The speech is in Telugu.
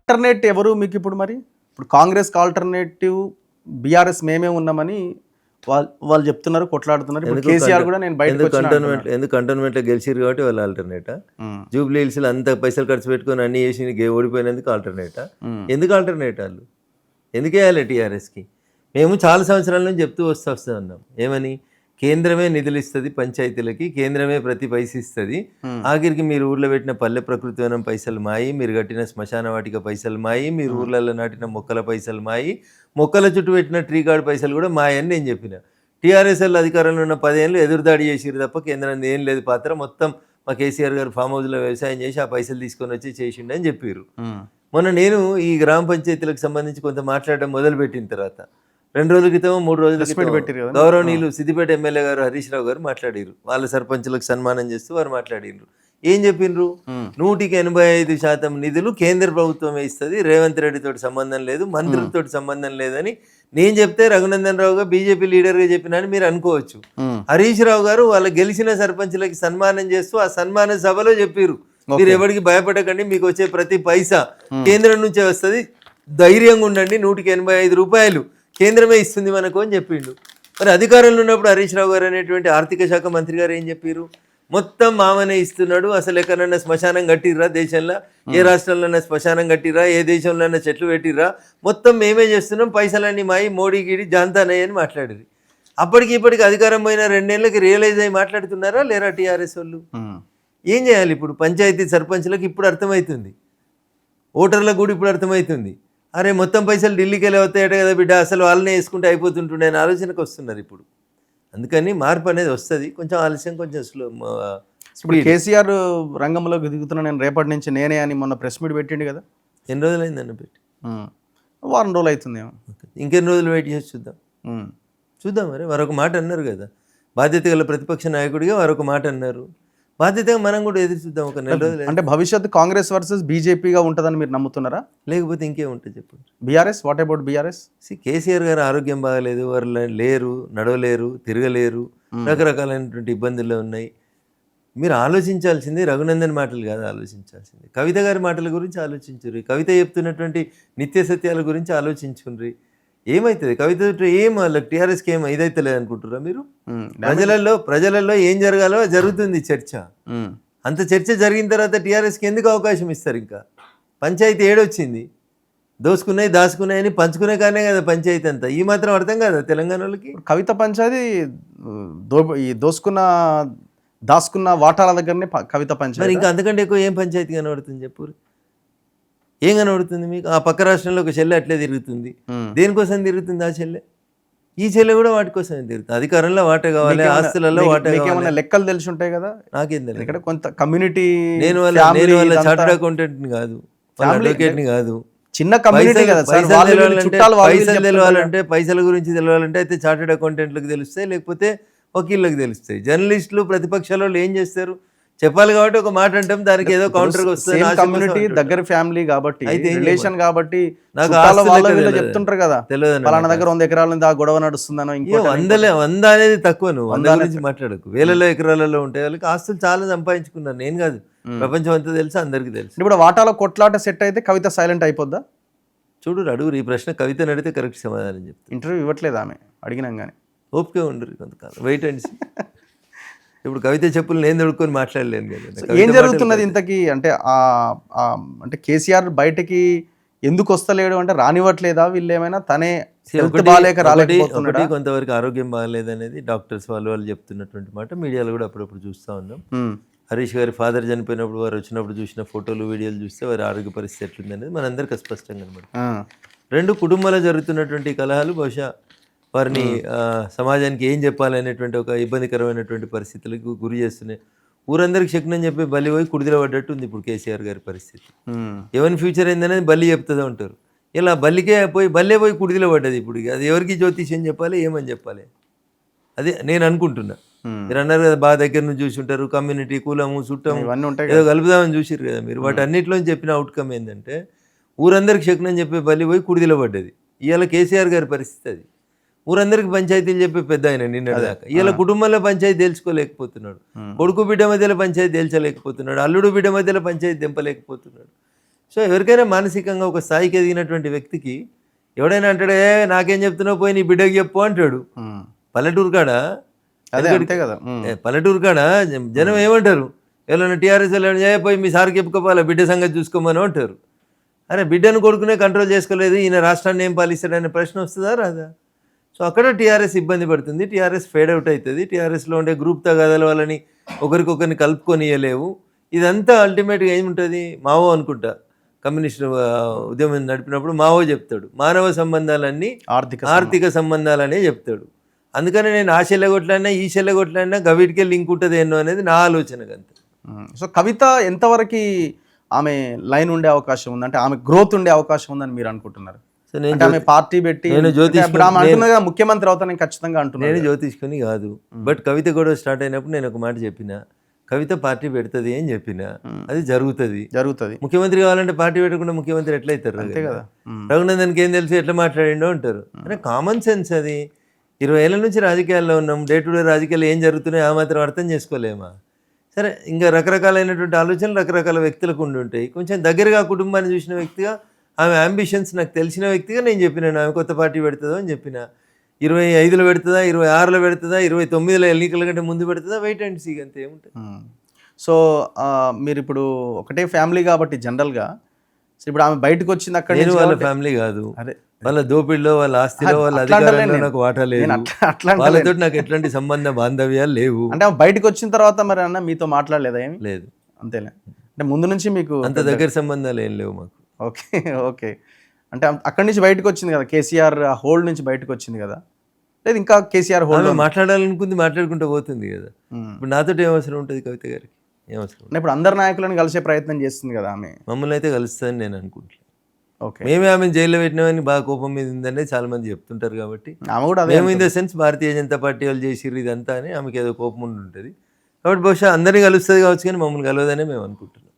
ఆల్టర్నేట్ ఎవరు మీకు ఇప్పుడు మరి? ఇప్పుడు కాంగ్రెస్‌కి ఆల్టర్నేటివ్ బీఆర్ఎస్ మేమే ఉన్నామని వాళ్ళు చెప్తున్నారు, కొట్లాడుతున్నారు. ఇప్పుడు కేసీఆర్ కూడా నేను బయటకొచ్చినా అంటున్నాడు. ఎందుకు కంటోన్మెంట్లో గెలిచిర్రు కాబట్టి వాళ్ళు ఆల్టర్నేటా? హ్మ్. జూబ్లీ హిల్స్‌లో అంత పైసలు ఖర్చు పెట్టుకొని అన్ని చేసి ఓడిపోయినందుకు ఆల్టర్నేటా? హ్మ్. ఎందుకు ఆల్టర్నేట్ ఆళ్ళు? ఎందుకేయాలి టీఆర్ఎస్‌కి? మేము చాలా సంవత్సరాల నుంచి చెప్తూ వస్తూ ఉన్నాం. ఏమని? కేంద్రమే నిధులు ఇస్తుంది పంచాయతీలకి, కేంద్రమే ప్రతి పైస ఇస్తుంది. ఆఖరికి మీరు ఊర్లో పెట్టిన పల్లె ప్రకృతి వనం పైసలు మాయి, మీరు కట్టిన శ్మశాన వాటిక పైసలు మాయి, మీరు ఊర్లలో నాటిన మొక్కల పైసలు మాయి, మొక్కల చుట్టూ పెట్టిన ట్రీ గార్డ్ పైసలు కూడా మాయని నేను చెప్పిన. టీఆర్ఎస్ వాళ్ళు అధికారంలో ఉన్న 10 ఏళ్ళు ఎదురుదాడి చేసిరు తప్ప కేంద్రం ఏం లేదు పాత్ర. మొత్తం మా కేసీఆర్ గారు ఫామ్ హౌస్లో వ్యవసాయం చేసి ఆ పైసలు తీసుకొని వచ్చి చేసిండు అని చెప్పారు. మొన్న నేను ఈ గ్రామ పంచాయతీలకు సంబంధించి కొంత మాట్లాడడం మొదలుపెట్టిన తర్వాత 2 రోజుల క్రితం 3 రోజుల క్రితం గౌరవనీయులు సిద్దిపేట ఎమ్మెల్యే గారు హరీష్ రావు గారు మాట్లాడారు. వాళ్ళ సర్పంచులకు సన్మానం చేస్తూ వారు మాట్లాడినారు. ఏం చెప్పిండ్రు? 185% నిధులు కేంద్ర ప్రభుత్వమే ఇస్తుంది, రేవంత్ రెడ్డితో సంబంధం లేదు, మంత్రులతో సంబంధం లేదని నేను చెప్తే రఘునందన్ రావుగా బీజేపీ లీడర్గా చెప్పినని మీరు అనుకోవచ్చు. హరీష్ రావు గారు వాళ్ళ గెలిచిన సర్పంచులకి సన్మానం చేస్తూ ఆ సన్మాన సభలో చెప్పారు, మీరు ఎవరికి భయపడకండి, మీకు వచ్చే ప్రతి పైసా కేంద్రం నుంచే వస్తుంది, ధైర్యంగా ఉండండి, 185 రూపాయలు కేంద్రమే ఇస్తుంది మనకు అని చెప్పిండు. మరి అధికారంలో ఉన్నప్పుడు హరీష్ రావు గారు అనేటువంటి ఆర్థిక శాఖ మంత్రి గారు ఏం చెప్పారు? మొత్తం మామనే ఇస్తున్నాడు, అసలు ఎక్కడన్నా శ్మశానం కట్టిర్రా దేశంలో? ఏ రాష్ట్రంలోనే శ్మశానం కట్టిర్రా? ఏ దేశంలోనే చెట్లు పెట్టిర్రా? మొత్తం మేమే చేస్తున్నాం, పైసలన్నీ మాయి, మోడీ గిడి జాంతానయ్య అని మాట్లాడారు. అప్పటికి ఇప్పటికి అధికారం పోయిన 2 ఏళ్ళకి రియలైజ్ అయ్యి మాట్లాడుతున్నారా లేరా టీఆర్ఎస్ వాళ్ళు? ఏం చేయాలి ఇప్పుడు? పంచాయతీ సర్పంచ్లకు ఇప్పుడు అర్థమవుతుంది, ఓటర్లకు కూడా ఇప్పుడు అర్థమవుతుంది. అరే మొత్తం పైసలు ఢిల్లీకి వెళ్ళి అవుతాయట కదా బిడ్డ, అసలు వాళ్ళనే వేసుకుంటే అయిపోతుంటుండే అని ఆలోచనకు వస్తున్నారు ఇప్పుడు. అందుకని మార్పు అనేది వస్తుంది, కొంచెం ఆలస్యం, కొంచెం స్లో. ఇప్పుడు కేసీఆర్ రంగంలోకి దిగుతున్నా నేను రేపటి నుంచి నేనే అని మొన్న ప్రెస్ మీట్ పెట్టిండు కదా. ఎన్ని రోజులు అయిందన్న పెట్టి? వారం రోజులు అవుతుందేమో. ఇంకెన్ని రోజులు వెయిట్ చేసి చూద్దాం. మరి మరొక మాట అన్నారు కదా, బాధ్యత గల ప్రతిపక్ష నాయకుడిగా మరొక మాట అన్నారు. బాధ్యతగా మనం కూడా ఎదురు చూద్దాం ఒక నెల రోజులు. అంటే భవిష్యత్తు కాంగ్రెస్ వర్సెస్ బీజేపీగా ఉంటుందని మీరు నమ్ముతున్నారా? లేకపోతే ఇంకేముంటుంది చెప్పండి. BRS, what about BRS? KCR గారు ఆరోగ్యం బాగాలేదు, వారు లేరు, నడవలేరు, తిరగలేరు, రకరకాలైనటువంటి ఇబ్బందుల్లో ఉన్నాయి. మీరు ఆలోచించాల్సింది రఘునందన్ మాటలు కాదు, ఆలోచించాల్సింది కవిత గారి మాటల గురించి ఆలోచించుర్రి, కవిత చెప్తున్నటువంటి నిత్య సత్యాల గురించి ఆలోచించుకుర్రి. ఏమవుతుంది కవిత ఏం వాళ్ళకి టీఆర్ఎస్కి ఏం ఇదైతే లేదనుకుంటున్నారా మీరు? ప్రజలలో ఏం జరగాలో జరుగుతుంది చర్చ. అంత చర్చ జరిగిన తర్వాత టీఆర్ఎస్కి ఎందుకు అవకాశం ఇస్తారు? ఇంకా పంచాయతీ ఏడొచ్చింది, దోసుకున్నాయి దాచుకున్నాయని పంచుకునే కానే కదా పంచాయతీ అంతా. ఈ మాత్రం అర్థం కదా తెలంగాణ వాళ్ళకి? కవిత పంచాయతీ దాచుకున్న వాటాల దగ్గరనే కవిత పంచాయతీ. మరి ఇంకా అంతకంటే ఎక్కువ ఏం పంచాయతీ కనబడుతుంది చెప్పు? ఏం కనబడుతుంది మీకు? ఆ పక్క రాష్ట్రంలో ఒక చెల్లె అట్లే తిరుగుతుంది. దేనికోసం తిరుగుతుంది ఆ చెల్లె? ఈ చెల్లె కూడా వాటి కోసమే తిరుగుతుంది. అధికారంలో వాట కావాలి, ఆస్తులలో వాట కావాలి. లెక్కలు తెలిసి ఉంటాయి కదా. నాకేం తెలియదు. ఇక్కడ కొంత కమ్యూనిటీ, నేను వాళ్ళ చార్టర్డ్ అకౌంటెంట్ని కాదు, అడ్వకేట్ని కాదు, చిన్న కమ్యూనిటీ కదా. పైసలు తెలవాలంటే, పైసల గురించి తెలవాలంటే అయితే చార్టర్డ్ అకౌంటెంట్లకు తెలుస్తాయి, లేకపోతే వకీళ్ళకి తెలుస్తాయి. జర్నలిస్టులు ప్రతిపక్షాల ఏం చేస్తారు చెప్పాలి కాబట్టి ఒక మాట అంటాం, దానికి ఏదో కౌంటర్ వస్తుంది. కమ్యూనిటీ దగ్గర ఫ్యామిలీ కాబట్టి, రిలేషన్ కాబట్టి చెప్తుంటారు కదా, పలానా దగ్గర 100 ఎకరాల నుంచి ఆ గొడవ నడుస్తుందనో. ఇంకో 100 అనేది తక్కువ, నువ్వు 100 గురించి మాట్లాడకు. వేలలో ఎకరాలలో ఉంటాయి, వాళ్ళకి ఆస్తులు చాలా సంపాదించుకున్నారు. నేను కాదు, ప్రపంచం అంతా తెలుసు, అందరికీ తెలుసు. ఇప్పుడు వాటాల కొట్లాట సెట్ అయితే కవిత సైలెంట్ అయిపోద్దా? చూడు అడుగురు ఈ ప్రశ్న, కవితను అడిగితే కరెక్ట్ సమాధానం చెప్తా. ఇంటర్వ్యూ ఇవ్వట్లేదు ఆమె, అడిగినాం కానీ. ఓపిక ఉండరు కొంతకాలం, వెయిట్ అండ్ సీ. ఇప్పుడు కవిత చెప్పులు నేను దొడుక్కొని మాట్లాడలేను కదా. ఏం జరుగుతున్నది ఇంతకీ? అంటే అంటే కేసీఆర్ బయటకి ఎందుకు వస్తలేడు అంటే రానివ్వట్లేదా వీళ్ళు ఏమైనా? తనే రాలేకపోతున్నాడు. కొంతవరకు ఆరోగ్యం బాగాలేదనేది డాక్టర్స్ వాళ్ళు చెప్తున్నటువంటి మాట మీడియాలో కూడా అప్పుడప్పుడు చూస్తూ ఉన్నాం. హరీష్ గారి ఫాదర్ చనిపోయినప్పుడు వారు వచ్చినప్పుడు చూసిన ఫోటోలు వీడియోలు చూస్తే వారి ఆరోగ్య పరిస్థితి ఎట్లుందనేది మనందరికీ స్పష్టంగా కనబడుతుంది. 2 కుటుంబాల్లో జరుగుతున్నటువంటి కలహాలు బహుశా వారిని సమాజానికి ఏం చెప్పాలనేటువంటి ఒక ఇబ్బందికరమైనటువంటి పరిస్థితులకు గురి చేస్తున్నాయి. ఊరందరికి శకునం చెప్పి బలి పోయి కుడిదిలో పడ్డట్టు ఉంది ఇప్పుడు కేసీఆర్ గారి పరిస్థితి. ఎవరి ఫ్యూచర్ ఏందనేది బల్లి చెప్తుందా ఉంటారు. ఇలా బల్లికే బల్లే పోయి కుడిదిలో పడ్డది. ఇప్పుడు అది ఎవరికి జ్యోతిష్యం చెప్పాలి, ఏమని చెప్పాలి? అదే నేను అనుకుంటున్నా. మీరు అన్నారు కదా, బాగా దగ్గర నుంచి చూసి ఉంటారు, కమ్యూనిటీ, కులము, చుట్టం ఏదో కలుపుదామని చూసిరు కదా మీరు. వాటి అన్నింటిలో చెప్పిన అవుట్కమ్ ఏంటంటే ఊరందరికి శకునం చెప్పి బల్లి పోయి కుడిదిలో పడ్డది. ఇవాళ కేసీఆర్ గారి పరిస్థితి అది. ఊరందరికి పంచాయతీలు చెప్పే పెద్ద ఆయన నిన్నటిదాకా. ఇలా కుటుంబంలో పంచాయతీ తేల్చుకోలేకపోతున్నాడు, కొడుకు బిడ్డ మధ్యలో పంచాయతీ తేల్చలేకపోతున్నాడు, అల్లుడు బిడ్డ మధ్యలో పంచాయతీ దింపలేకపోతున్నాడు. సో ఎవరికైనా మానసికంగా ఒక స్థాయికి ఎదిగినటువంటి వ్యక్తికి ఎవడైనా అంటాడే నాకేం చెప్తున్నావు పోయి నీ బిడ్డకి చెప్పు అంటాడు. పల్లెటూరు కాడ అదే అంతే కదా. పల్లెటూరు కాడ జనం ఏమంటారు, ఎవరైనా టీఆర్ఎస్ పోయి మీ సార్కి చెప్పుకోవాలి బిడ్డ సంగతి చూసుకోమని అంటారు. అరే బిడ్డను కొడుకునే కంట్రోల్ చేసుకోలేదు, ఈయన రాష్ట్రాన్ని ఏం పాలిస్తాడనే ప్రశ్న వస్తుందా రాదా? సో అక్కడ టీఆర్ఎస్ ఇబ్బంది పడుతుంది, టీఆర్ఎస్ ఫేడ్ అవుట్ అవుతుంది, టీఆర్ఎస్లో ఉండే గ్రూప్ తగాదాల వాళ్ళని ఒకరికొకరిని కలుపుకొని ఇవ్వలేవు. ఇదంతా అల్టిమేట్గా ఏముంటుంది, మావో అనుకుంటా కమ్యూనిస్ట్ ఉద్యమం నడిపినప్పుడు మావో చెప్తాడు మానవ సంబంధాలన్నీ ఆర్థిక సంబంధాలనే చెప్తాడు. అందుకని నేను ఆ చెల్లెగొట్లాడినా ఈ చెల్లెగొట్లాడినా గవిటికే లింక్ ఉంటుంది ఎన్నో అనేది నా ఆలోచన అంత. సో కవిత ఎంతవరకు ఆమె లైన్ ఉండే అవకాశం ఉంది, అంటే ఆమె గ్రోత్ ఉండే అవకాశం ఉందని మీరు అనుకుంటున్నారు? సో నేను ఆమె పార్టీ పెట్టి ముఖ్యమంత్రి అవుతాను ఖచ్చితంగా అంటున్నాను. నేను జ్యోతిష్కుని కాదు, బట్ కవిత కూడా స్టార్ట్ అయినప్పుడు నేను ఒక మాట చెప్పిన, కవిత పార్టీ పెడుతుంది అని చెప్పిన, అది జరుగుతుంది. ముఖ్యమంత్రి కావాలంటే పార్టీ పెట్టకుండా ముఖ్యమంత్రి ఎట్లా అవుతారు? అంతే కదా. రఘునందన్కి ఏం తెలుసు ఎట్లా మాట్లాడిండో అంటారు. అంటే కామన్ సెన్స్ అది. 20 ఏళ్ళ నుంచి రాజకీయాల్లో ఉన్నాం, డే టు డే రాజకీయాలు ఏం జరుగుతున్నాయో ఆ మాత్రం అర్థం చేసుకోలేమా? సరే, ఇంకా రకరకాలైనటువంటి ఆలోచనలు రకరకాల వ్యక్తులకు ఉండి ఉంటాయి. కొంచెం దగ్గరగా కుటుంబాన్ని చూసిన వ్యక్తిగా, ఆమె అంబిషన్స్ నాకు తెలిసిన వ్యక్తిగా నేను చెప్పినాను ఆమె కొత్త పార్టీ పెడుతుందో అని చెప్పిన. 25లో పెడుతుందా, 26లో పెడుతుందా, 29లో ఎన్నికల కంటే ముందు పెడుతుందా, వెయిట్ అండ్ సీ అంతే ఏముంటుంది. సో మీరు ఇప్పుడు ఒకటే ఫ్యామిలీ కాబట్టి జనరల్గా ఇప్పుడు ఆమె బయటకు వచ్చింది అక్కడ, నేను వాళ్ళ ఫ్యామిలీ కాదు, వాళ్ళ దోపిడిలో వాళ్ళ ఆస్తిలో వాళ్ళ అధికారంలో నాకు వాటా లేదు, వాళ్ళతో నాకు ఎట్లాంటి సంబంధ బాంధవ్యాలు లేవు. అంటే బయటకు వచ్చిన తర్వాత మరి అన్న మీతో మాట్లాడలేదా? ఏమి లేదు అంతేలే. అంటే ముందు నుంచి మీకు అంత దగ్గర సంబంధాలు ఏం లేవు మాకు. ఓకే. అంటే అక్కడి నుంచి బయటకు వచ్చింది కదా, కేసీఆర్ హోల్డ్ నుంచి బయటకు వచ్చింది కదా, లేదు ఇంకా కేసీఆర్ హోల్డ్ మాట్లాడాలనుకుంది, మాట్లాడుకుంటూ పోతుంది కదా. ఇప్పుడు నాతో ఏం అవసరం ఉంటుంది కవిత గారికి? ఏం అవసరం? ఇప్పుడు అందరు నాయకులను కలిసే ప్రయత్నం చేస్తుంది కదా ఆమె. మమ్మల్ని అయితే కలుస్తుందని నేను అనుకుంటున్నాను. మేమే ఆమెను జైల్లో పెట్టినామని బాగా కోపం మీద ఉందని చాలా మంది చెప్తుంటారు. కాబట్టి మేము in the sense Bharatiya Janata party వాళ్ళు చేసిర్రు ఇదంతా అని ఆమెకి ఏదో కోపం ఉండి ఉంటుంది. కాబట్టి బహుశా అందరినీ కలుస్తుంది కావచ్చు, కానీ మమ్మల్ని కలవదనే మేము అనుకుంటున్నాం.